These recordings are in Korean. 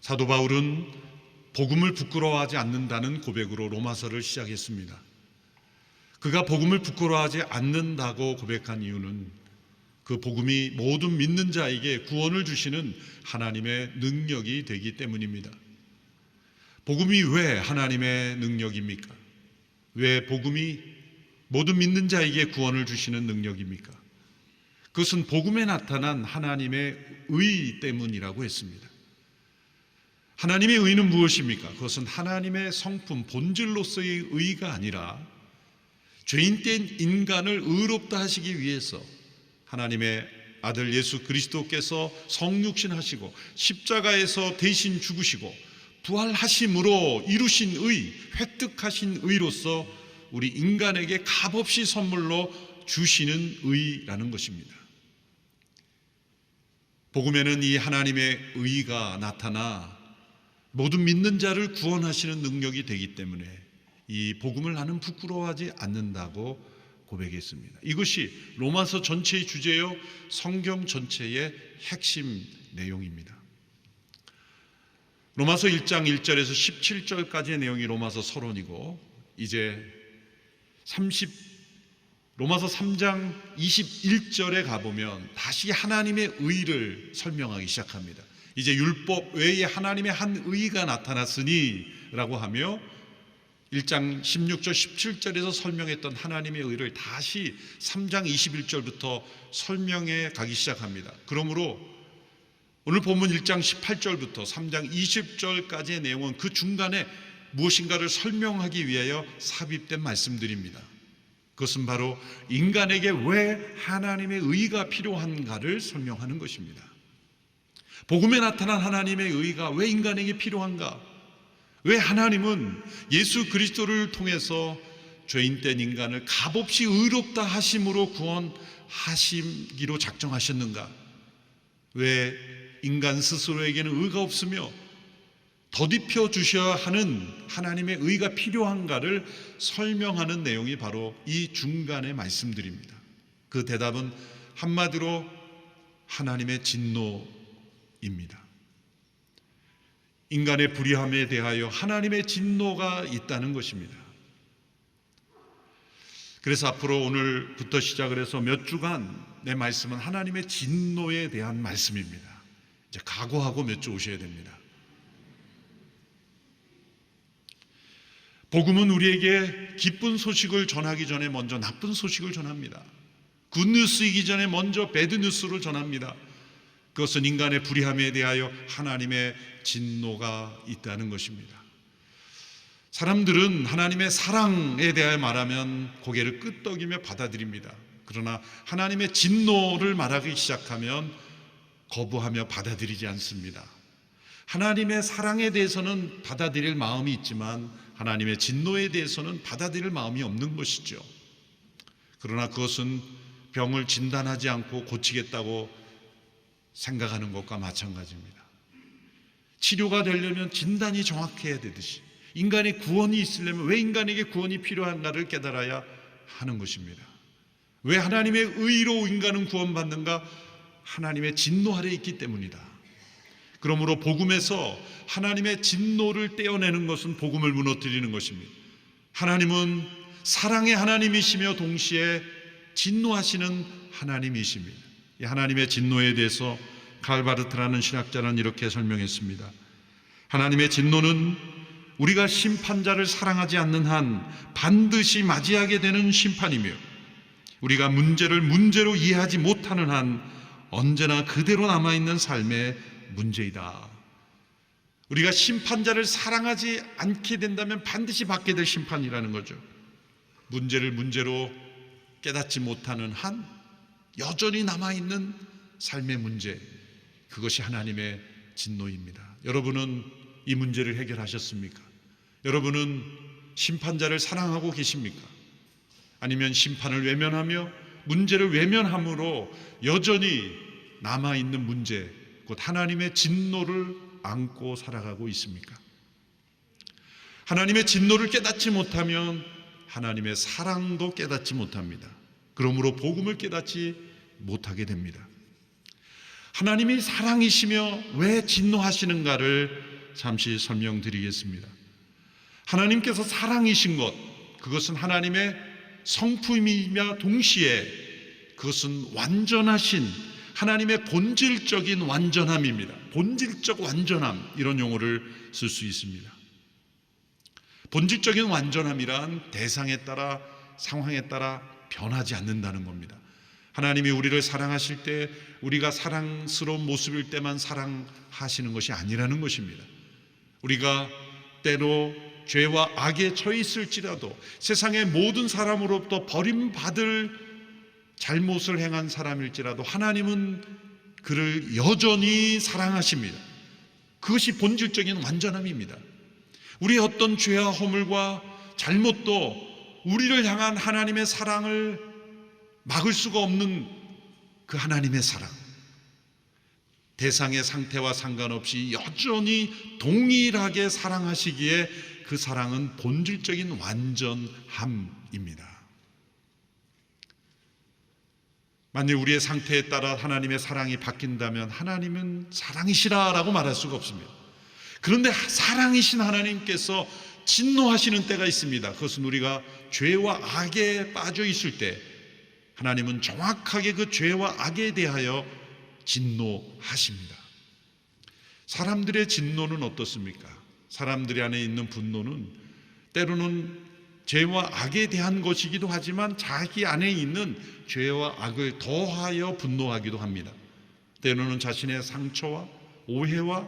사도 바울은 복음을 부끄러워하지 않는다는 고백으로 로마서를 시작했습니다. 그가 복음을 부끄러워하지 않는다고 고백한 이유는 그 복음이 모든 믿는 자에게 구원을 주시는 하나님의 능력이 되기 때문입니다. 복음이 왜 하나님의 능력입니까? 왜 복음이 모든 믿는 자에게 구원을 주시는 능력입니까? 그것은 복음에 나타난 하나님의 의 때문이라고 했습니다. 하나님의 의는 무엇입니까? 그것은 하나님의 성품, 본질로서의 의가 아니라 죄인된 인간을 의롭다 하시기 위해서 하나님의 아들 예수 그리스도께서 성육신하시고 십자가에서 대신 죽으시고 부활하심으로 이루신 의, 획득하신 의로서 우리 인간에게 값없이 선물로 주시는 의라는 것입니다. 복음에는 이 하나님의 의가 나타나 모든 믿는 자를 구원하시는 능력이 되기 때문에 이 복음을 나는 부끄러워하지 않는다고 고백했습니다. 이것이 로마서 전체의 주제요, 성경 전체의 핵심 내용입니다. 로마서 1장 1절에서 17절까지의 내용이 로마서 서론이고, 이제 로마서 3장 21절에 가보면 다시 하나님의 의를 설명하기 시작합니다. 이제 율법 외에 하나님의 한 의가 나타났으니 라고 하며 1장 16절 17절에서 설명했던 하나님의 의를 다시 3장 21절부터 설명해 가기 시작합니다. 그러므로 오늘 본문 1장 18절부터 3장 20절까지의 내용은 그 중간에 무엇인가를 설명하기 위하여 삽입된 말씀들입니다. 그것은 바로 인간에게 왜 하나님의 의가 필요한가를 설명하는 것입니다. 복음에 나타난 하나님의 의가 왜 인간에게 필요한가? 왜 하나님은 예수 그리스도를 통해서 죄인된 인간을 값없이 의롭다 하심으로 구원하시기로 작정하셨는가? 왜 인간 스스로에게는 의가 없으며 덧입혀 주셔야 하는 하나님의 의가 필요한가를 설명하는 내용이 바로 이 중간의 말씀들입니다. 그 대답은 한마디로 하나님의 진노입니다. 인간의 불의함에 대하여 하나님의 진노가 있다는 것입니다. 그래서 앞으로 오늘부터 시작을 해서 몇 주간 내 말씀은 하나님의 진노에 대한 말씀입니다. 이제 각오하고 몇 주 오셔야 됩니다. 복음은 우리에게 기쁜 소식을 전하기 전에 먼저 나쁜 소식을 전합니다. 굿뉴스이기 전에 먼저 배드뉴스를 전합니다. 그것은 인간의 불의함에 대하여 하나님의 진노가 있다는 것입니다. 사람들은 하나님의 사랑에 대하여 말하면 고개를 끄덕이며 받아들입니다. 그러나 하나님의 진노를 말하기 시작하면 거부하며 받아들이지 않습니다. 하나님의 사랑에 대해서는 받아들일 마음이 있지만 하나님의 진노에 대해서는 받아들일 마음이 없는 것이죠. 그러나 그것은 병을 진단하지 않고 고치겠다고 생각하는 것과 마찬가지입니다. 치료가 되려면 진단이 정확해야 되듯이 인간의 구원이 있으려면 왜 인간에게 구원이 필요한가를 깨달아야 하는 것입니다. 왜 하나님의 의로 인간은 구원받는가? 하나님의 진노 아래 있기 때문이다. 그러므로 복음에서 하나님의 진노를 떼어내는 것은 복음을 무너뜨리는 것입니다. 하나님은 사랑의 하나님이시며 동시에 진노하시는 하나님이십니다. 이 하나님의 진노에 대해서 칼바르트라는 신학자는 이렇게 설명했습니다. 하나님의 진노는 우리가 심판자를 사랑하지 않는 한 반드시 맞이하게 되는 심판이며 우리가 문제를 문제로 이해하지 못하는 한 언제나 그대로 남아있는 삶의 문제이다. 우리가 심판자를 사랑하지 않게 된다면 반드시 받게 될 심판이라는 거죠. 문제를 문제로 깨닫지 못하는 한 여전히 남아있는 삶의 문제, 그것이 하나님의 진노입니다. 여러분은 이 문제를 해결하셨습니까? 여러분은 심판자를 사랑하고 계십니까? 아니면 심판을 외면하며 문제를 외면함으로 여전히 남아있는 문제, 곧 하나님의 진노를 안고 살아가고 있습니까? 하나님의 진노를 깨닫지 못하면 하나님의 사랑도 깨닫지 못합니다. 그러므로 복음을 깨닫지 못하게 됩니다. 하나님이 사랑이시며 왜 진노하시는가를 잠시 설명드리겠습니다. 하나님께서 사랑이신 것, 그것은 하나님의 성품이며 동시에 그것은 완전하신 하나님의 본질적인 완전함입니다. 본질적 완전함, 이런 용어를 쓸 수 있습니다. 본질적인 완전함이란 대상에 따라, 상황에 따라 변하지 않는다는 겁니다. 하나님이 우리를 사랑하실 때 우리가 사랑스러운 모습일 때만 사랑하시는 것이 아니라는 것입니다. 우리가 때로 죄와 악에 처해 있을지라도, 세상의 모든 사람으로부터 버림받을 잘못을 행한 사람일지라도 하나님은 그를 여전히 사랑하십니다. 그것이 본질적인 완전함입니다. 우리의 어떤 죄와 허물과 잘못도 우리를 향한 하나님의 사랑을 막을 수가 없는 그 하나님의 사랑, 대상의 상태와 상관없이 여전히 동일하게 사랑하시기에 그 사랑은 본질적인 완전함입니다. 만일 우리의 상태에 따라 하나님의 사랑이 바뀐다면 하나님은 사랑이시라라고 말할 수가 없습니다. 그런데 사랑이신 하나님께서 진노하시는 때가 있습니다. 그것은 우리가 죄와 악에 빠져 있을 때 하나님은 정확하게 그 죄와 악에 대하여 진노하십니다. 사람들의 진노는 어떻습니까? 사람들이 안에 있는 분노는 때로는 죄와 악에 대한 것이기도 하지만 자기 안에 있는 죄와 악을 더하여 분노하기도 합니다. 때로는 자신의 상처와 오해와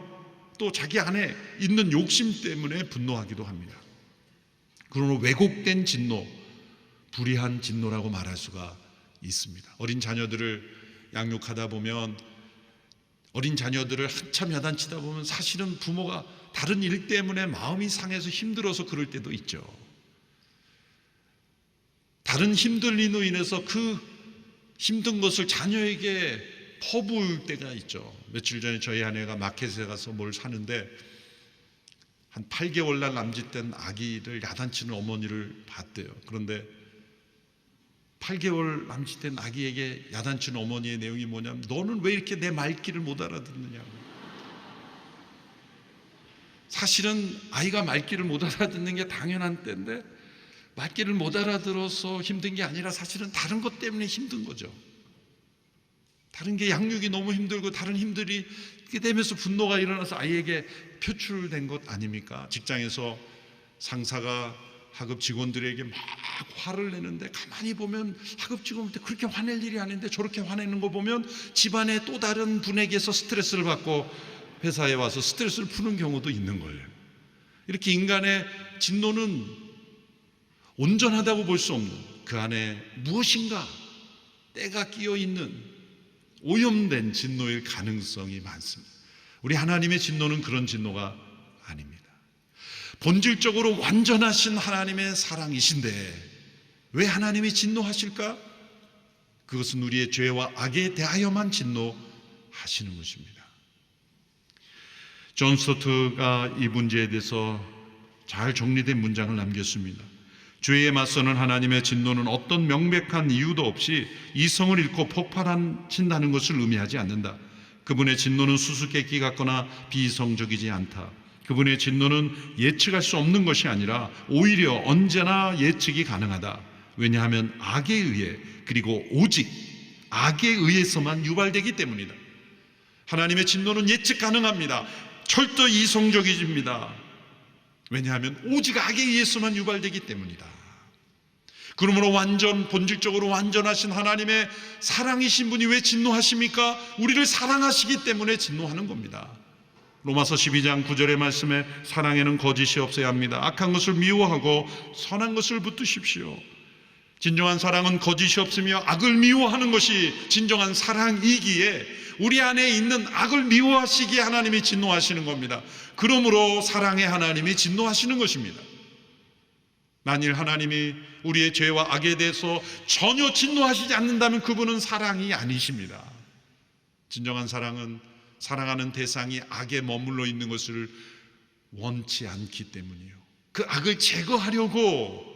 또 자기 안에 있는 욕심 때문에 분노하기도 합니다. 그러나 왜곡된 진노, 불의한 진노라고 말할 수가 있습니다. 어린 자녀들을 양육하다 보면, 어린 자녀들을 한참 야단치다 보면 사실은 부모가 다른 일 때문에 마음이 상해서 힘들어서 그럴 때도 있죠. 다른 힘든 일로 인해서 그 힘든 것을 자녀에게 퍼부을 때가 있죠. 며칠 전에 저희 아내가 마켓에 가서 뭘 사는데 한 8개월 날 남짓된 아기를 야단치는 어머니를 봤대요. 그런데 8개월 남짓된 아기에게 야단치는 어머니의 내용이 뭐냐면, 너는 왜 이렇게 내 말귀를 못 알아듣느냐고. 사실은 아이가 말귀를 못 알아듣는 게 당연한 때인데 말귀를 못 알아들어서 힘든 게 아니라 사실은 다른 것 때문에 힘든 거죠. 다른 게 양육이 너무 힘들고 다른 힘들이 이렇게 되면서 분노가 일어나서 아이에게 표출된 것 아닙니까? 직장에서 상사가 하급 직원들에게 막 화를 내는데 가만히 보면 하급 직원한테 그렇게 화낼 일이 아닌데 저렇게 화내는 거 보면 집안의 또 다른 분에게서 스트레스를 받고 회사에 와서 스트레스를 푸는 경우도 있는 거예요. 이렇게 인간의 진노는 온전하다고 볼 수 없는, 그 안에 무엇인가 때가 끼어 있는 오염된 진노일 가능성이 많습니다. 우리 하나님의 진노는 그런 진노가 아닙니다. 본질적으로 완전하신 하나님의 사랑이신데 왜 하나님이 진노하실까? 그것은 우리의 죄와 악에 대하여만 진노하시는 것입니다. 존 스토트가 이 문제에 대해서 잘 정리된 문장을 남겼습니다. 죄에 맞서는 하나님의 진노는 어떤 명백한 이유도 없이 이성을 잃고 폭발하신다는 것을 의미하지 않는다. 그분의 진노는 수수께끼 같거나 비이성적이지 않다. 그분의 진노는 예측할 수 없는 것이 아니라 오히려 언제나 예측이 가능하다. 왜냐하면 악에 의해, 그리고 오직 악에 의해서만 유발되기 때문이다. 하나님의 진노는 예측 가능합니다. 철저 이성적이집니다. 왜냐하면 오직 악에 의해서만 유발되기 때문이다. 그러므로 본질적으로 완전하신 하나님의 사랑이신 분이 왜 진노하십니까? 우리를 사랑하시기 때문에 진노하는 겁니다. 로마서 12장 9절의 말씀에 사랑에는 거짓이 없어야 합니다. 악한 것을 미워하고 선한 것을 붙드십시오. 진정한 사랑은 거짓이 없으며 악을 미워하는 것이 진정한 사랑이기에 우리 안에 있는 악을 미워하시기에 하나님이 진노하시는 겁니다. 그러므로 사랑의 하나님이 진노하시는 것입니다. 만일 하나님이 우리의 죄와 악에 대해서 전혀 진노하시지 않는다면 그분은 사랑이 아니십니다. 진정한 사랑은 사랑하는 대상이 악에 머물러 있는 것을 원치 않기 때문이요. 그 악을 제거하려고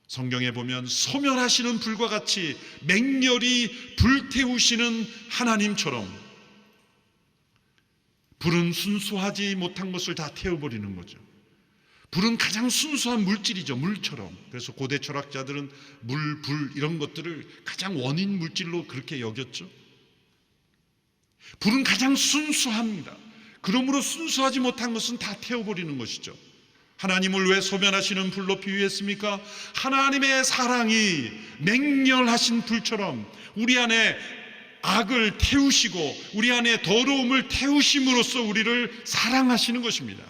성경에 보면 소멸하시는 불과 같이 맹렬히 불태우시는 하나님처럼 불은 순수하지 못한 것을 다 태워버리는 거죠. 불은 가장 순수한 물질이죠. 물처럼. 그래서 고대 철학자들은 물, 불 이런 것들을 가장 원인 물질로 그렇게 여겼죠. 불은 가장 순수합니다. 그러므로 순수하지 못한 것은 다 태워버리는 것이죠. 하나님을 왜 소멸하시는 불로 비유했습니까? 하나님의 사랑이 맹렬하신 불처럼 우리 안에 악을 태우시고 우리 안에 더러움을 태우심으로써 우리를 사랑하시는 것입니다.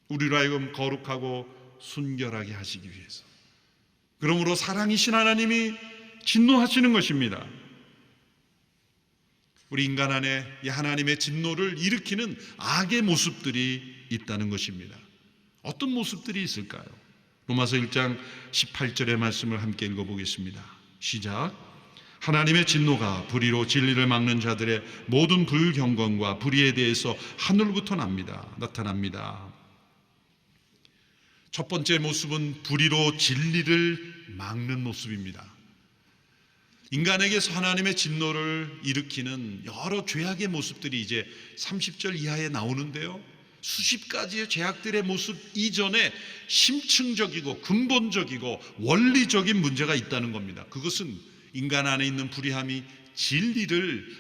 우리로 하여금 거룩하고 순결하게 하시기 위해서. 그러므로 사랑이신 하나님이 진노하시는 것입니다. 우리 인간 안에 이 하나님의 진노를 일으키는 악의 모습들이 있다는 것입니다. 어떤 모습들이 있을까요? 로마서 1장 18절의 말씀을 함께 읽어보겠습니다. 시작. 하나님의 진노가 불의로 진리를 막는 자들의 모든 불경건과 불의에 대해서 하늘부터 나타납니다. 첫 번째 모습은 불의로 진리를 막는 모습입니다. 인간에게서 하나님의 진노를 일으키는 여러 죄악의 모습들이 이제 30절 이하에 나오는데요, 수십 가지의 죄악들의 모습 이전에 심층적이고 근본적이고 원리적인 문제가 있다는 겁니다. 그것은 인간 안에 있는 불의함이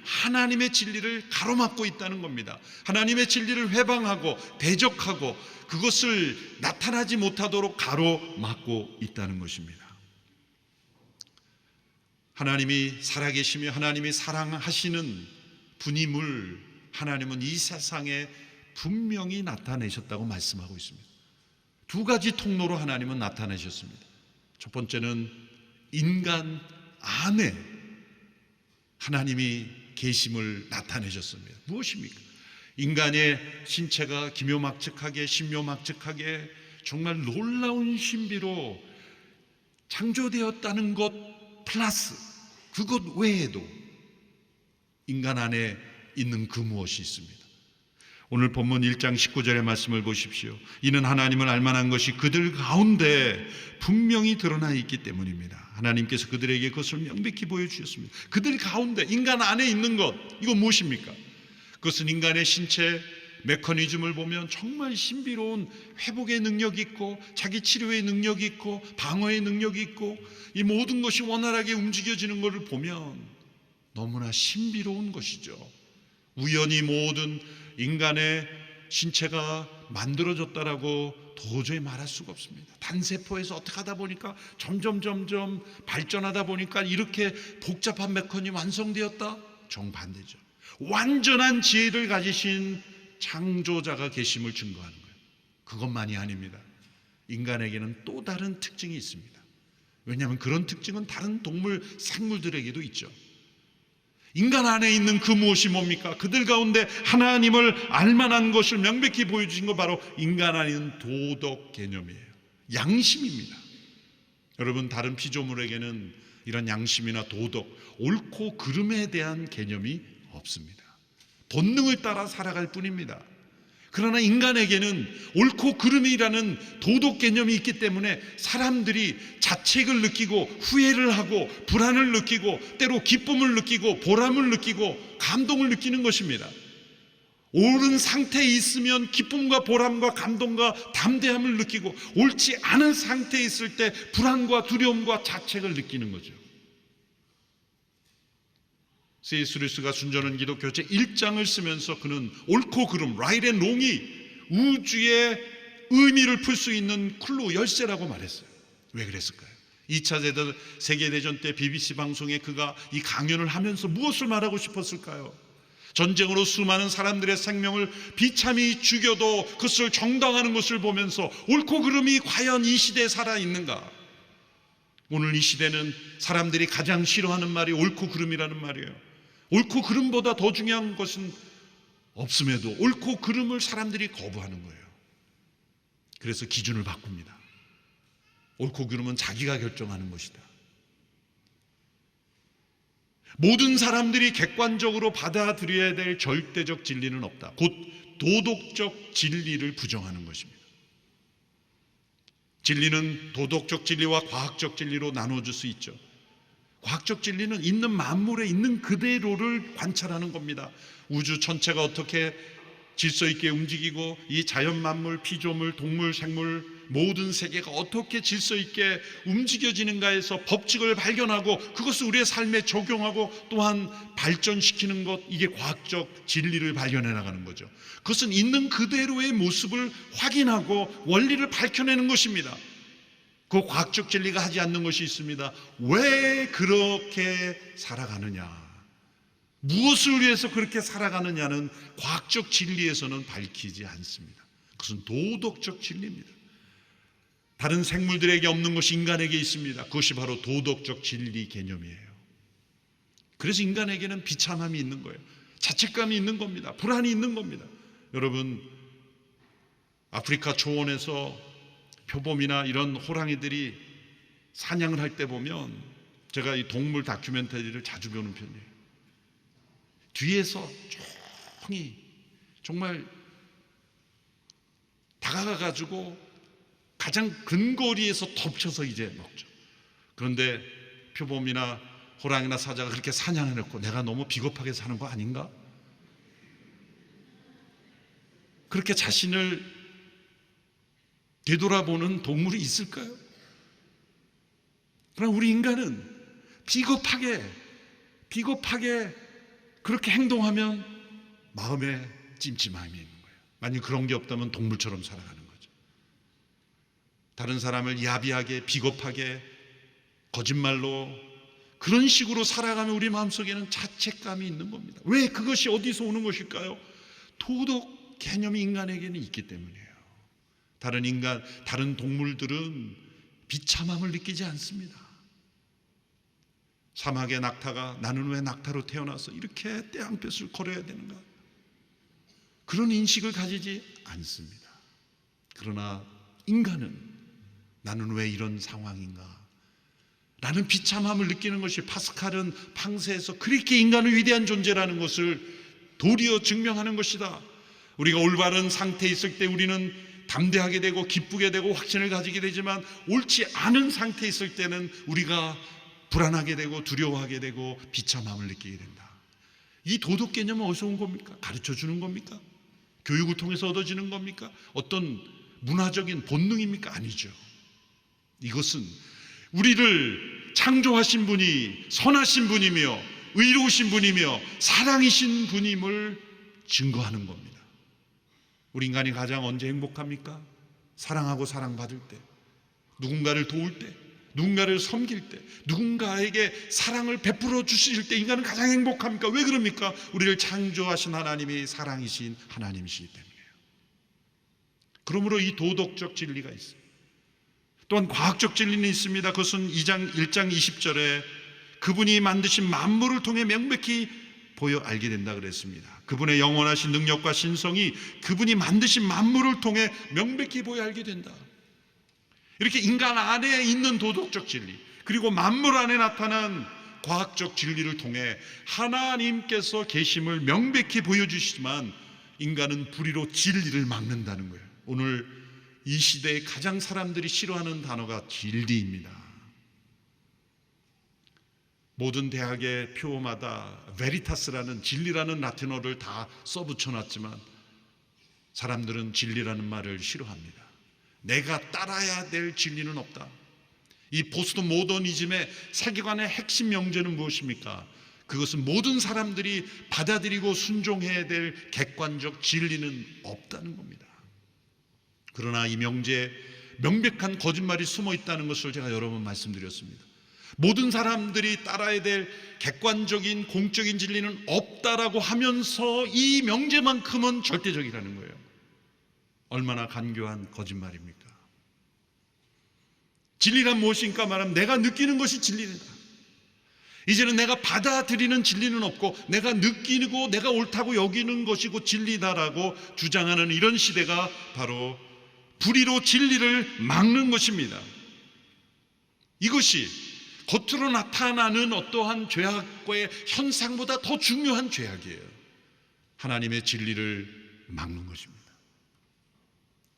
하나님의 진리를 가로막고 있다는 겁니다. 하나님의 진리를 회방하고 대적하고 그것을 나타나지 못하도록 가로막고 있다는 것입니다. 하나님이 살아계시며 하나님이 사랑하시는 분임을 하나님은 이 세상에 분명히 나타내셨다고 말씀하고 있습니다. 두 가지 통로로 하나님은 나타내셨습니다. 첫 번째는 인간 안에 하나님이 계심을 나타내셨습니다. 무엇입니까? 인간의 신체가 기묘막측하게 신묘막측하게 정말 놀라운 신비로 창조되었다는 것 플러스 그것 외에도 인간 안에 있는 그 무엇이 있습니다. 오늘 본문 1장 19절의 말씀을 보십시오. 이는 하나님을 알만한 것이 그들 가운데 분명히 드러나 있기 때문입니다. 하나님께서 그들에게 그것을 명백히 보여주셨습니다. 그들 가운데 인간 안에 있는 것, 이거 무엇입니까? 그것은 인간의 신체 메커니즘을 보면 정말 신비로운 회복의 능력이 있고 자기 치료의 능력이 있고 방어의 능력이 있고 이 모든 것이 원활하게 움직여지는 것을 보면 너무나 신비로운 것이죠. 우연히 모든 인간의 신체가 만들어졌다라고 도저히 말할 수가 없습니다. 단세포에서 어떻게 하다 보니까 점점 발전하다 보니까 이렇게 복잡한 메커니즘이 완성되었다? 정반대죠. 완전한 지혜를 가지신 창조자가 계심을 증거하는 거예요. 그것만이 아닙니다. 인간에게는 또 다른 특징이 있습니다. 왜냐하면 그런 특징은 다른 동물, 생물들에게도 있죠. 인간 안에 있는 그 무엇이 뭡니까? 그들 가운데 하나님을 알만한 것을 명백히 보여주신 것 바로 인간 안에 있는 도덕 개념이에요. 양심입니다. 여러분, 다른 피조물에게는 이런 양심이나 도덕, 옳고 그름에 대한 개념이 없습니다. 본능을 따라 살아갈 뿐입니다. 그러나 인간에게는 옳고 그름이라는 도덕 개념이 있기 때문에 사람들이 자책을 느끼고 후회를 하고 불안을 느끼고 때로 기쁨을 느끼고 보람을 느끼고 감동을 느끼는 것입니다. 옳은 상태에 있으면 기쁨과 보람과 감동과 담대함을 느끼고 옳지 않은 상태에 있을 때 불안과 두려움과 자책을 느끼는 거죠. C.S. 루이스가 순전한 기독교 제1장을 쓰면서 그는 옳고 그름, right and wrong이 우주의 의미를 풀 수 있는 클로 열쇠라고 말했어요. 왜 그랬을까요? 2차 세계대전 때 BBC 방송에 그가 이 강연을 하면서 무엇을 말하고 싶었을까요? 전쟁으로 수많은 사람들의 생명을 비참히 죽여도 그것을 정당하는 것을 보면서 옳고 그름이 과연 이 시대에 살아있는가? 오늘 이 시대는 사람들이 가장 싫어하는 말이 옳고 그름이라는 말이에요. 옳고 그름보다 더 중요한 것은 없음에도 옳고 그름을 사람들이 거부하는 거예요. 그래서 기준을 바꿉니다. 옳고 그름은 자기가 결정하는 것이다. 모든 사람들이 객관적으로 받아들여야 될 절대적 진리는 없다. 곧 도덕적 진리를 부정하는 것입니다. 진리는 도덕적 진리와 과학적 진리로 나눠질 수 있죠. 과학적 진리는 있는 만물에 있는 그대로를 관찰하는 겁니다. 우주 전체가 어떻게 질서 있게 움직이고 이 자연 만물, 피조물, 동물, 생물 모든 세계가 어떻게 질서 있게 움직여지는가에서 법칙을 발견하고 그것을 우리의 삶에 적용하고 또한 발전시키는 것, 이게 과학적 진리를 발견해 나가는 거죠. 그것은 있는 그대로의 모습을 확인하고 원리를 밝혀내는 것입니다. 그 과학적 진리가 하지 않는 것이 있습니다. 왜 그렇게 살아가느냐, 무엇을 위해서 그렇게 살아가느냐는 과학적 진리에서는 밝히지 않습니다. 그것은 도덕적 진리입니다. 다른 생물들에게 없는 것이 인간에게 있습니다. 그것이 바로 도덕적 진리 개념이에요. 그래서 인간에게는 비참함이 있는 거예요. 자책감이 있는 겁니다. 불안이 있는 겁니다. 여러분, 아프리카 초원에서 표범이나 이런 호랑이들이 사냥을 할 때 보면, 제가 이 동물 다큐멘터리를 자주 보는 편이에요. 뒤에서 조용히 정말 다가가가지고 가장 근거리에서 덮쳐서 이제 먹죠. 그런데 표범이나 호랑이나 사자가 그렇게 사냥해놓고 내가 너무 비겁하게 사는 거 아닌가? 그렇게 자신을 되돌아보는 동물이 있을까요? 그러나 우리 인간은 비겁하게 그렇게 행동하면 마음에 찜찜함이 있는 거예요. 만약 그런 게 없다면 동물처럼 살아가는 거죠. 다른 사람을 야비하게, 비겁하게, 거짓말로 그런 식으로 살아가면 우리 마음속에는 자책감이 있는 겁니다. 왜? 그것이 어디서 오는 것일까요? 도덕 개념이 인간에게는 있기 때문이에요. 다른 동물들은 비참함을 느끼지 않습니다. 사막의 낙타가 나는 왜 낙타로 태어나서 이렇게 떼양볕을 걸어야 되는가? 그런 인식을 가지지 않습니다. 그러나 인간은 나는 왜 이런 상황인가? 라는 비참함을 느끼는 것이 파스칼은 팡세에서 그렇게 인간은 위대한 존재라는 것을 도리어 증명하는 것이다. 우리가 올바른 상태에 있을 때 우리는 담대하게 되고 기쁘게 되고 확신을 가지게 되지만 옳지 않은 상태에 있을 때는 우리가 불안하게 되고 두려워하게 되고 비참함을 느끼게 된다. 이 도덕 개념은 어디서 온 겁니까? 가르쳐 주는 겁니까? 교육을 통해서 얻어지는 겁니까? 어떤 문화적인 본능입니까? 아니죠. 이것은 우리를 창조하신 분이 선하신 분이며 의로우신 분이며 사랑이신 분임을 증거하는 겁니다. 우리 인간이 가장 언제 행복합니까? 사랑하고 사랑받을 때, 누군가를 도울 때, 누군가를 섬길 때, 누군가에게 사랑을 베풀어 주실 때 인간은 가장 행복합니까? 왜 그럽니까? 우리를 창조하신 하나님이 사랑이신 하나님이시기 때문이에요. 그러므로 이 도덕적 진리가 있어요. 또한 과학적 진리는 있습니다. 그것은 1장 20절에 그분이 만드신 만물을 통해 명백히 보여 알게 된다 그랬습니다. 그분의 영원하신 능력과 신성이 그분이 만드신 만물을 통해 명백히 보여 알게 된다. 이렇게 인간 안에 있는 도덕적 진리, 그리고 만물 안에 나타난 과학적 진리를 통해 하나님께서 계심을 명백히 보여주시지만 인간은 불의로 진리를 막는다는 거예요. 오늘 이 시대에 가장 사람들이 싫어하는 단어가 진리입니다. 모든 대학의 표마다 베리타스라는 진리라는 라틴어를 다 써붙여놨지만 사람들은 진리라는 말을 싫어합니다. 내가 따라야 될 진리는 없다. 이 포스트 모더니즘의 세계관의 핵심 명제는 무엇입니까? 그것은 모든 사람들이 받아들이고 순종해야 될 객관적 진리는 없다는 겁니다. 그러나 이 명제에 명백한 거짓말이 숨어 있다는 것을 제가 여러 번 말씀드렸습니다. 모든 사람들이 따라야 될 객관적인 공적인 진리는 없다라고 하면서 이 명제만큼은 절대적이라는 거예요. 얼마나 간교한 거짓말입니까? 진리란 무엇인가 말하면 내가 느끼는 것이 진리다. 이제는 내가 받아들이는 진리는 없고 내가 느끼고 내가 옳다고 여기는 것이고 진리다라고 주장하는 이런 시대가 바로 불의로 진리를 막는 것입니다. 이것이 겉으로 나타나는 어떠한 죄악과의 현상보다 더 중요한 죄악이에요. 하나님의 진리를 막는 것입니다.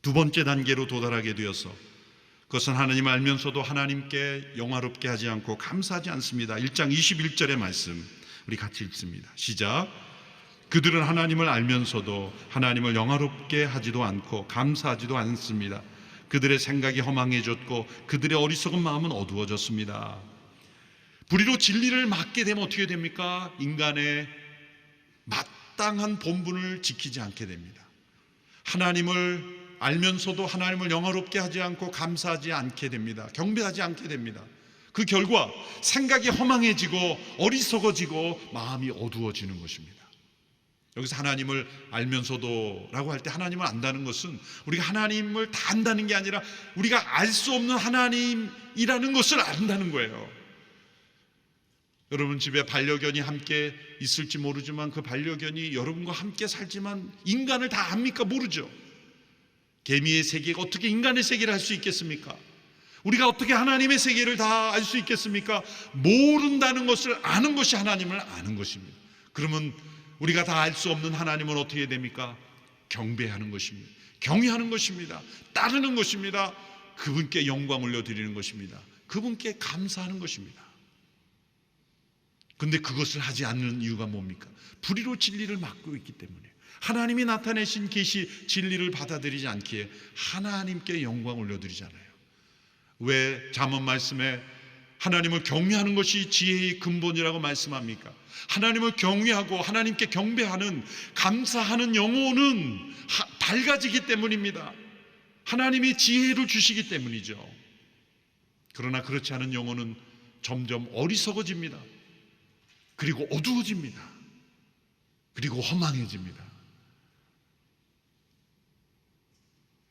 두 번째 단계로 도달하게 되어서 그것은 하나님 알면서도 하나님께 영화롭게 하지 않고 감사하지 않습니다. 1장 21절의 말씀 우리 같이 읽습니다. 시작. 그들은 하나님을 알면서도 하나님을 영화롭게 하지도 않고 감사하지도 않습니다. 그들의 생각이 허망해졌고 그들의 어리석은 마음은 어두워졌습니다. 불의로 진리를 막게 되면 어떻게 됩니까? 인간의 마땅한 본분을 지키지 않게 됩니다. 하나님을 알면서도 하나님을 영화롭게 하지 않고 감사하지 않게 됩니다. 경배하지 않게 됩니다. 그 결과 생각이 허망해지고 어리석어지고 마음이 어두워지는 것입니다. 여기서 하나님을 알면서도 라고 할 때 하나님을 안다는 것은 우리가 하나님을 다 안다는 게 아니라 우리가 알 수 없는 하나님이라는 것을 안다는 거예요. 여러분 집에 반려견이 함께 있을지 모르지만 그 반려견이 여러분과 함께 살지만 인간을 다 압니까? 모르죠. 개미의 세계가 어떻게 인간의 세계를 알 수 있겠습니까? 우리가 어떻게 하나님의 세계를 다 알 수 있겠습니까? 모른다는 것을 아는 것이 하나님을 아는 것입니다. 그러면 우리가 다 알 수 없는 하나님은 어떻게 됩니까? 경배하는 것입니다. 경외하는 것입니다. 따르는 것입니다. 그분께 영광 올려드리는 것입니다. 그분께 감사하는 것입니다. 근데 그것을 하지 않는 이유가 뭡니까? 불의로 진리를 막고 있기 때문에, 하나님이 나타내신 계시 진리를 받아들이지 않기에 하나님께 영광 올려드리잖아요. 왜 잠언 말씀에 하나님을 경외하는 것이 지혜의 근본이라고 말씀합니까? 하나님을 경외하고 하나님께 경배하는, 감사하는 영혼은 밝아지기 때문입니다. 하나님이 지혜를 주시기 때문이죠. 그러나 그렇지 않은 영혼은 점점 어리석어집니다. 그리고 어두워집니다. 그리고 허망해집니다.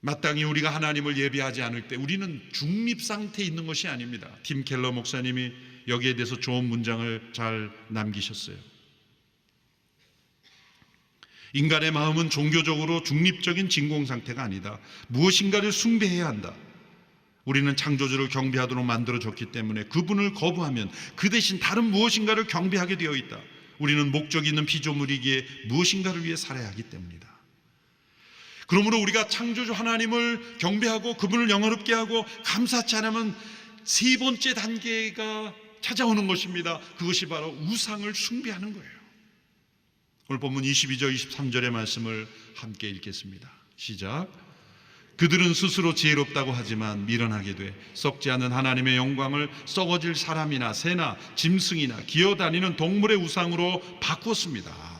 마땅히 우리가 하나님을 예배하지 않을 때 우리는 중립 상태에 있는 것이 아닙니다. 팀 켈러 목사님이 여기에 대해서 좋은 문장을 잘 남기셨어요. 인간의 마음은 종교적으로 중립적인 진공 상태가 아니다. 무엇인가를 숭배해야 한다. 우리는 창조주를 경배하도록 만들어졌기 때문에 그분을 거부하면 그 대신 다른 무엇인가를 경배하게 되어 있다. 우리는 목적이 있는 피조물이기에 무엇인가를 위해 살아야 하기 때문이다. 그러므로 우리가 창조주 하나님을 경배하고 그분을 영화롭게 하고 감사치 않으면 세 번째 단계가 찾아오는 것입니다. 그것이 바로 우상을 숭배하는 거예요. 오늘 본문 22절 23절의 말씀을 함께 읽겠습니다. 시작. 그들은 스스로 지혜롭다고 하지만 미련하게 돼 썩지 않는 하나님의 영광을 썩어질 사람이나 새나 짐승이나 기어다니는 동물의 우상으로 바꾸었습니다.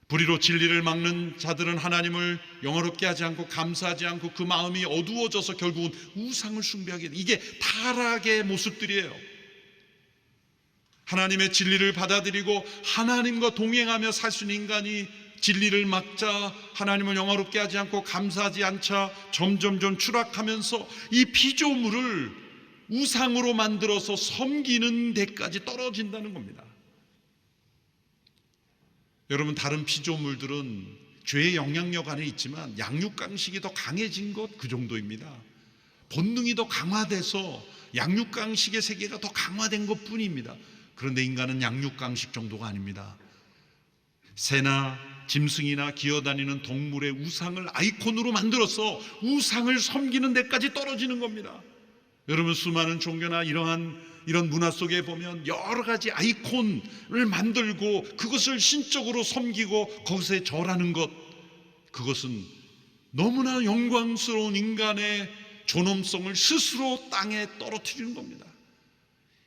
불의로 진리를 막는 자들은 하나님을 영화롭게 하지 않고 감사하지 않고 그 마음이 어두워져서 결국은 우상을 숭배하게 돼. 이게 타락의 모습들이에요. 하나님의 진리를 받아들이고 하나님과 동행하며 살 수 있는 인간이 진리를 막자, 하나님을 영화롭게 하지 않고 감사하지 않자 점점점 추락하면서 이 피조물을 우상으로 만들어서 섬기는 데까지 떨어진다는 겁니다. 여러분, 다른 피조물들은 죄의 영향력 안에 있지만 양육강식이 더 강해진 것 그 정도입니다. 본능이 더 강화돼서 양육강식의 세계가 더 강화된 것 뿐입니다. 그런데 인간은 양육강식 정도가 아닙니다. 새나 짐승이나 기어다니는 동물의 우상을 아이콘으로 만들어서 우상을 섬기는 데까지 떨어지는 겁니다. 여러분, 수많은 종교나 이런 문화 속에 보면 여러 가지 아이콘을 만들고 그것을 신적으로 섬기고 거기서 절하는 것, 그것은 너무나 영광스러운 인간의 존엄성을 스스로 땅에 떨어뜨리는 겁니다.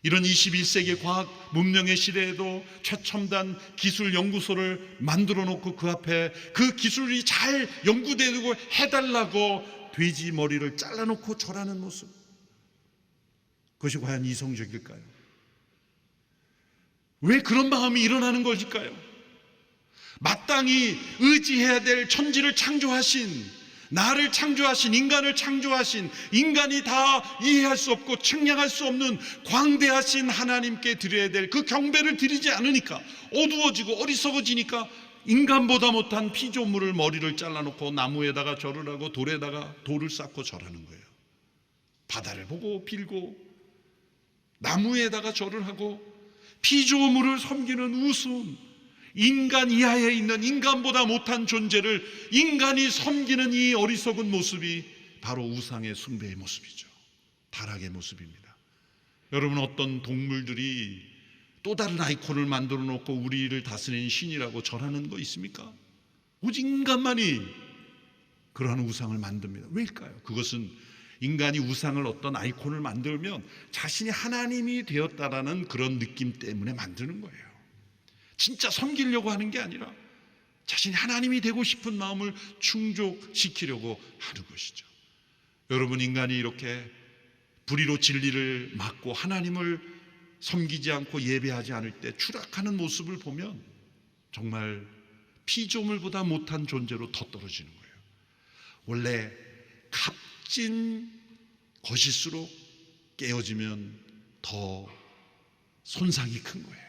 이런 21세기 과학 문명의 시대에도 최첨단 기술 연구소를 만들어 놓고 그 앞에 그 기술이 잘 연구되고 해달라고 돼지 머리를 잘라놓고 절하는 모습, 그것이 과연 이성적일까요? 왜 그런 마음이 일어나는 것일까요? 마땅히 의지해야 될 천지를 창조하신, 나를 창조하신, 인간을 창조하신, 인간이 다 이해할 수 없고 측량할 수 없는 광대하신 하나님께 드려야 될 그 경배를 드리지 않으니까 어두워지고 어리석어지니까 인간보다 못한 피조물을 머리를 잘라놓고 나무에다가 절을 하고 돌에다가 돌을 쌓고 절하는 거예요. 바다를 보고 빌고 나무에다가 절을 하고 피조물을 섬기는 우스운, 인간 이하에 있는 인간보다 못한 존재를 인간이 섬기는 이 어리석은 모습이 바로 우상의 숭배의 모습이죠. 타락의 모습입니다. 여러분, 어떤 동물들이 또 다른 아이콘을 만들어 놓고 우리를 다스리는 신이라고 전하는 거 있습니까? 오직 인간만이 그러한 우상을 만듭니다. 왜일까요? 그것은 인간이 우상을 어떤 아이콘을 만들면 자신이 하나님이 되었다라는 그런 느낌 때문에 만드는 거예요. 진짜 섬기려고 하는 게 아니라 자신이 하나님이 되고 싶은 마음을 충족시키려고 하는 것이죠. 여러분, 인간이 이렇게 불의로 진리를 막고 하나님을 섬기지 않고 예배하지 않을 때 추락하는 모습을 보면 정말 피조물보다 못한 존재로 더 떨어지는 거예요. 원래 값진 것일수록 깨어지면 더 손상이 큰 거예요.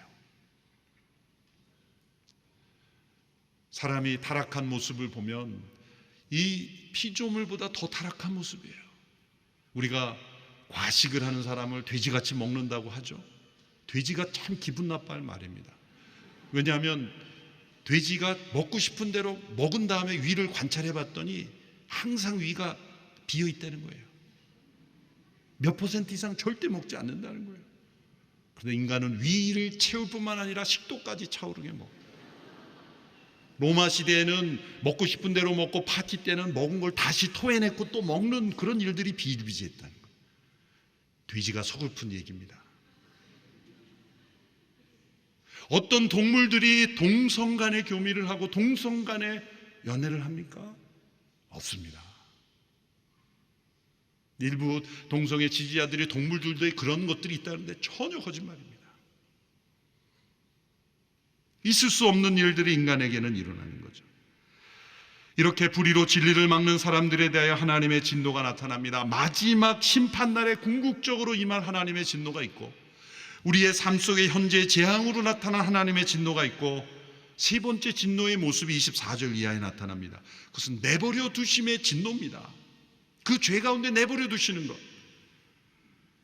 사람이 타락한 모습을 보면 이 피조물보다 더 타락한 모습이에요. 우리가 과식을 하는 사람을 돼지같이 먹는다고 하죠. 돼지가 참 기분 나빠할 말입니다. 왜냐하면 돼지가 먹고 싶은 대로 먹은 다음에 위를 관찰해 봤더니 항상 위가 비어 있다는 거예요. 몇 퍼센트 이상 절대 먹지 않는다는 거예요. 그런데 인간은 위를 채울 뿐만 아니라 식도까지 차오르게 먹어요. 로마 시대에는 먹고 싶은 대로 먹고 파티 때는 먹은 걸 다시 토해내고 또 먹는 그런 일들이 비일비재했다는 거예요. 돼지가 서글픈 얘기입니다. 어떤 동물들이 동성 간의 교미를 하고 동성 간의 연애를 합니까? 없습니다. 일부 동성애 지지자들이 동물들도 그런 것들이 있다는데 전혀 거짓말입니다. 있을 수 없는 일들이 인간에게는 일어나는 거죠. 이렇게 불의로 진리를 막는 사람들에 대하여 하나님의 진노가 나타납니다. 마지막 심판날에 궁극적으로 임할 하나님의 진노가 있고, 우리의 삶 속에 현재 재앙으로 나타난 하나님의 진노가 있고, 세 번째 진노의 모습이 24절 이하에 나타납니다. 그것은 내버려 두심의 진노입니다. 그 죄 가운데 내버려 두시는 것.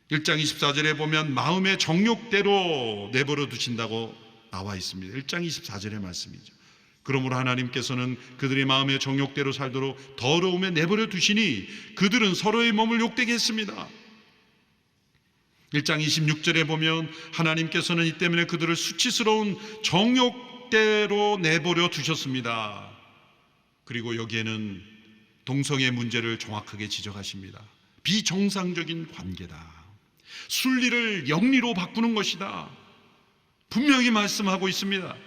1장 24절에 보면 마음의 정욕대로 내버려 두신다고 나와 있습니다. 1장 24절의 말씀이죠. 그러므로 하나님께서는 그들의 마음의 정욕대로 살도록 더러움에 내버려 두시니 그들은 서로의 몸을 욕되게 했습니다. 1장 26절에 보면 하나님께서는 이 때문에 그들을 수치스러운 정욕대로 내버려 두셨습니다. 그리고 여기에는 동성애 문제를 정확하게 지적하십니다. 비정상적인 관계다. 순리를 영리로 바꾸는 것이다. 분명히 말씀하고 있습니다.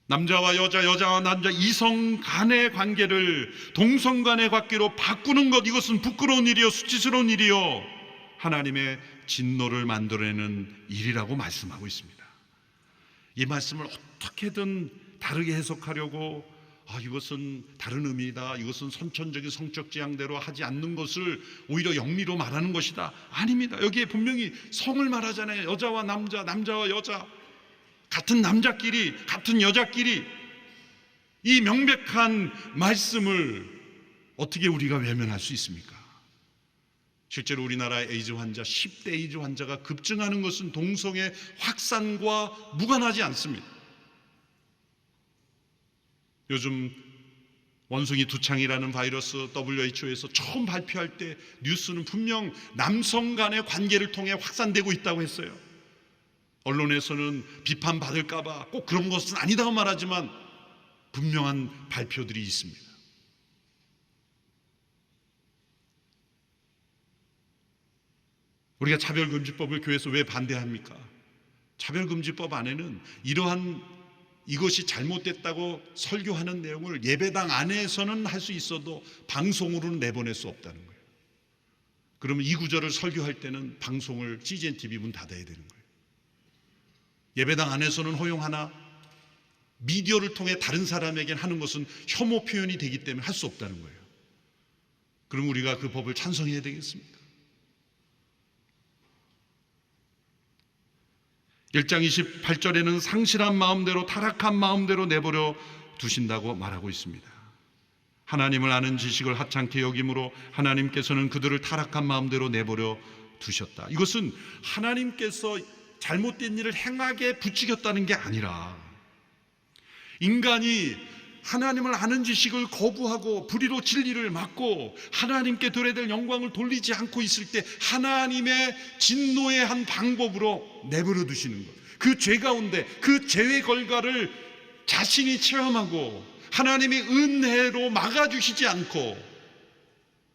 남자와 여자, 여자와 남자, 이성 간의 관계를 동성 간의 관계로 바꾸는 것, 이것은 부끄러운 일이요 수치스러운 일이요 하나님의 진노를 만들어내는 일이라고 말씀하고 있습니다. 이 말씀을 어떻게든 다르게 해석하려고 이것은 다른 의미다, 이것은 선천적인 성적 지향대로 하지 않는 것을 오히려 영리로 말하는 것이다. 아닙니다. 여기에 분명히 성을 말하잖아요. 여자와 남자, 남자와 여자, 같은 남자끼리, 같은 여자끼리. 이 명백한 말씀을 어떻게 우리가 외면할 수 있습니까? 실제로 우리나라의 에이즈 환자, 10대 에이즈 환자가 급증하는 것은 동성애 확산과 무관하지 않습니다. 요즘 원숭이 두창이라는 바이러스 WHO에서 처음 발표할 때 뉴스는 분명 남성 간의 관계를 통해 확산되고 있다고 했어요. 언론에서는 비판받을까 봐 꼭 그런 것은 아니다고 말하지만 분명한 발표들이 있습니다. 우리가 차별금지법을 교회에서 왜 반대합니까? 차별금지법 안에는 이것이 잘못됐다고 설교하는 내용을 예배당 안에서는 할 수 있어도 방송으로는 내보낼 수 없다는 거예요. 그러면 이 구절을 설교할 때는 방송을 CGN TV 문 닫아야 되는 거예요. 예배당 안에서는 허용하나 미디어를 통해 다른 사람에게 하는 것은 혐오 표현이 되기 때문에 할 수 없다는 거예요. 그럼 우리가 그 법을 찬성해야 되겠습니까? 1장 28절에는 상실한 마음대로, 타락한 마음대로 내버려 두신다고 말하고 있습니다. 하나님을 아는 지식을 하찮게 여김으로 하나님께서는 그들을 타락한 마음대로 내버려 두셨다. 이것은 하나님께서 잘못된 일을 행하게 부추겼다는 게 아니라 인간이 하나님을 아는 지식을 거부하고 불의로 진리를 막고 하나님께 드려야 될 영광을 돌리지 않고 있을 때 하나님의 진노의 한 방법으로 내버려 두시는 것, 그 죄 가운데 그 죄의 결과를 자신이 체험하고 하나님의 은혜로 막아주시지 않고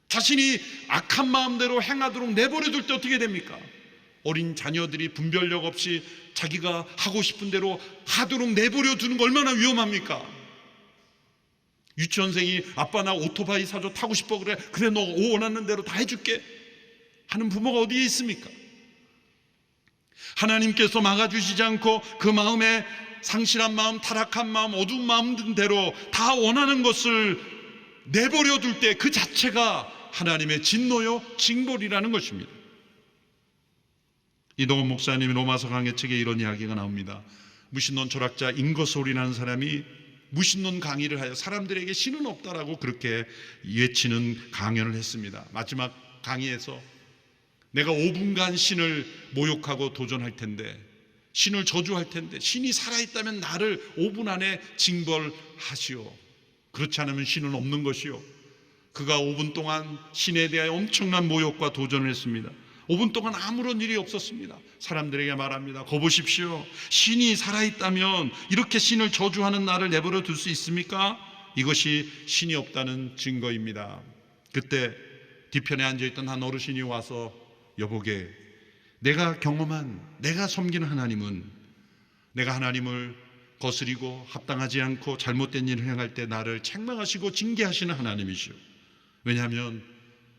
자신이 악한 마음대로 행하도록 내버려 둘 때 어떻게 됩니까? 어린 자녀들이 분별력 없이 자기가 하고 싶은 대로 하도록 내버려 두는 거 얼마나 위험합니까? 유치원생이 아빠 나 오토바이 사줘, 타고 싶어, 그래 너 원하는 대로 다 해줄게 하는 부모가 어디에 있습니까? 하나님께서 막아주시지 않고 그 마음에 상실한 마음, 타락한 마음, 어두운 마음대로 다 원하는 것을 내버려 둘 때 그 자체가 하나님의 진노요 징벌이라는 것입니다. 이동훈 목사님이 로마서 강해책에 이런 이야기가 나옵니다. 무신론 철학자 잉거솔이라는 사람이 무신론 강의를 하여 사람들에게 신은 없다라고 그렇게 외치는 강연을 했습니다. 마지막 강의에서 내가 5분간 신을 모욕하고 도전할 텐데, 신을 저주할 텐데, 신이 살아있다면 나를 5분 안에 징벌하시오. 그렇지 않으면 신은 없는 것이요. 그가 5분 동안 신에 대하여 엄청난 모욕과 도전을 했습니다. 5분 동안 아무런 일이 없었습니다. 사람들에게 말합니다. 거보십시오. 신이 살아있다면 이렇게 신을 저주하는 나를 내버려 둘 수 있습니까? 이것이 신이 없다는 증거입니다. 그때 뒤편에 앉아있던 한 어르신이 와서 여보게, 내가 경험한, 내가 섬기는 하나님은 내가 하나님을 거스리고 합당하지 않고 잘못된 일을 행할 때 나를 책망하시고 징계하시는 하나님이시오. 왜냐하면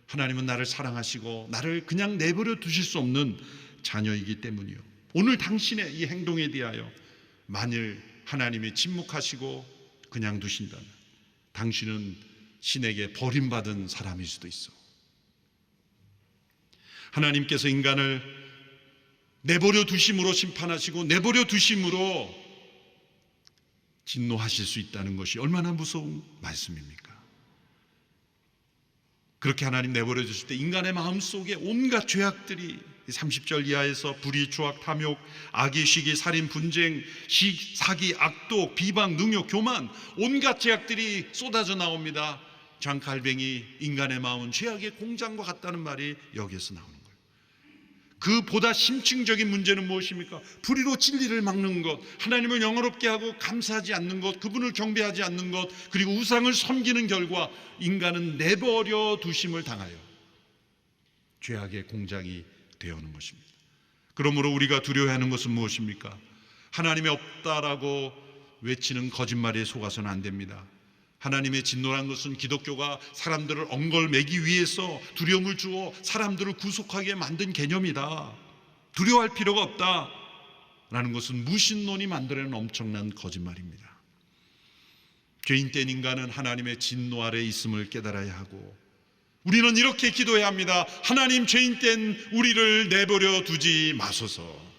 하나님은 나를 사랑하시고 나를 그냥 내버려 두실 수 없는 자녀이기 때문이요. 오늘 당신의 이 행동에 대하여 만일 하나님이 침묵하시고 그냥 두신다면 당신은 신에게 버림받은 사람일 수도 있어. 하나님께서 인간을 내버려 두심으로 심판하시고 내버려 두심으로 진노하실 수 있다는 것이 얼마나 무서운 말씀입니까? 그렇게 하나님 내버려 두실 때 인간의 마음속에 온갖 죄악들이 30절 이하에서 불의, 추악, 탐욕, 악의, 시기, 살인, 분쟁, 사기, 악독, 비방, 능욕, 교만, 온갖 죄악들이 쏟아져 나옵니다. 장칼뱅이, 인간의 마음은 죄악의 공장과 같다는 말이 여기에서 나오는 거예요. 그보다 심층적인 문제는 무엇입니까? 불의로 진리를 막는 것, 하나님을 영화롭게 하고 감사하지 않는 것, 그분을 경배하지 않는 것, 그리고 우상을 섬기는 결과 인간은 내버려 두심을 당하여 죄악의 공장이 되어오는 것입니다. 그러므로 우리가 두려워하는 것은 무엇입니까? 하나님이 없다라고 외치는 거짓말에 속아서는 안 됩니다. 하나님의 진노란 것은 기독교가 사람들을 엉걸매기 위해서 두려움을 주어 사람들을 구속하게 만든 개념이다. 두려워할 필요가 없다라는 것은 무신론이 만들어낸 엄청난 거짓말입니다. 죄인된 인간은 하나님의 진노 아래 있음을 깨달아야 하고, 우리는 이렇게 기도해야 합니다. 하나님, 죄인된 우리를 내버려 두지 마소서.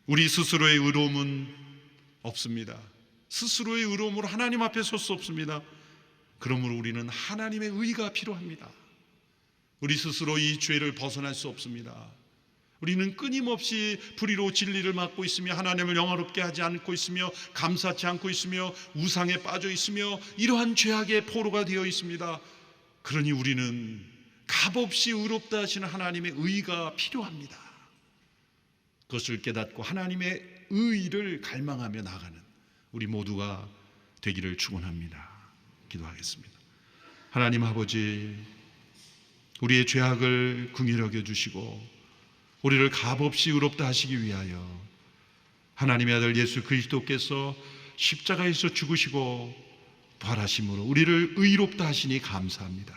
우리 스스로의 의로움은 없습니다. 스스로의 의로움으로 하나님 앞에 설 수 없습니다. 그러므로 우리는 하나님의 의가 필요합니다. 우리 스스로 이 죄를 벗어날 수 없습니다. 우리는 끊임없이 불의로 진리를 막고 있으며 하나님을 영화롭게 하지 않고 있으며 감사치 않고 있으며 우상에 빠져 있으며 이러한 죄악의 포로가 되어 있습니다. 그러니 우리는 값없이 의롭다 하시는 하나님의 의가 필요합니다. 그것을 깨닫고 하나님의 의를 갈망하며 나가는 우리 모두가 되기를 축원합니다. 기도하겠습니다. 하나님 아버지, 우리의 죄악을 긍휼히 여겨주시고 우리를 값없이 의롭다 하시기 위하여 하나님의 아들 예수 그리스도께서 십자가에서 죽으시고 부활하심으로 우리를 의롭다 하시니 감사합니다.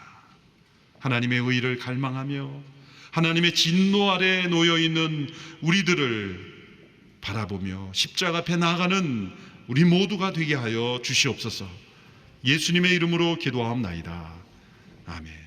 하나님의 의를 갈망하며 하나님의 진노 아래 놓여있는 우리들을 바라보며 십자가 앞에 나아가는 우리 모두가 되게 하여 주시옵소서. 예수님의 이름으로 기도하옵나이다. 아멘.